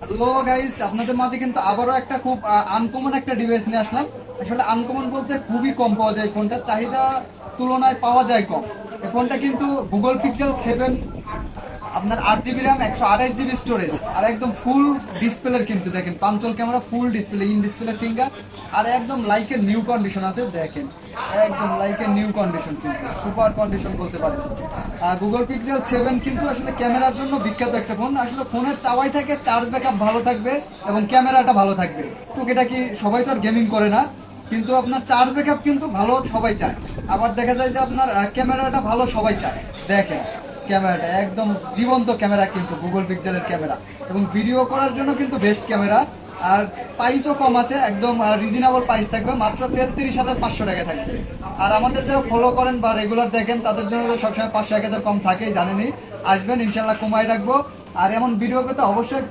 Hello guys, আপনাদের মাঝে কিন্তু আবারও একটা খুব আনকমন একটা ডিভাইস নিয়ে আসলাম। আসলে আনকমন বলতে খুবই কম পাওয়া যায়, ফোনটার চাহিদা তুলনায় পাওয়া যায় কম। এই ফোনটা কিন্তু গুগল পিক্সেল 7, আপনার 8 জিবি র্যাম, 128 জিবি স্টোরেজ, আর একদম ফুল ডিসপ্লের। কিন্তু দেখেন punch hole camera, full display, in display finger, আর একদম লাইকের নিউ কন্ডিশন আছে। দেখেন একদম লাইকের নিউ কন্ডিশন, কিন্তু সুপার কন্ডিশন বলতে পারেন। গুগল পিক্সেল 7 কিন্তু আসলে ক্যামেরার জন্য বিখ্যাত একটা ফোন। আসলে ফোনের চাওয়াই থাকে চার্জ ব্যাকআপ ভালো থাকবে এবং ক্যামেরাটা ভালো থাকবে। টুকিটাকি সবাই তো আর গেমিং করে না, কিন্তু আপনার চার্জ ব্যাকআপ কিন্তু ভালো সবাই চায়। আবার দেখা যায় যে আপনার ক্যামেরাটা ভালো সবাই চায়। দেখেন ক্যামেরাটা একদম জীবন্ত ক্যামেরা, কিন্তু গুগল পিক্সেলের ক্যামেরা, এবং ভিডিও করার জন্য কিন্তু বেস্ট ক্যামেরা। আর প্রাইসও কম আছে, একদম রিজনেবল প্রাইস থাকবে, মাত্র 33,500 টাকা থাকবে। আর আমাদের যারা ফলো করেন বা রেগুলার দেখেন তাদের জন্য তো সবসময় 500-1000 কম থাকেই, জানেনই। আসবেন, ইনশাল্লাহ কমাই রাখবো। আর এমন ভিডিও পেতে অবশ্যই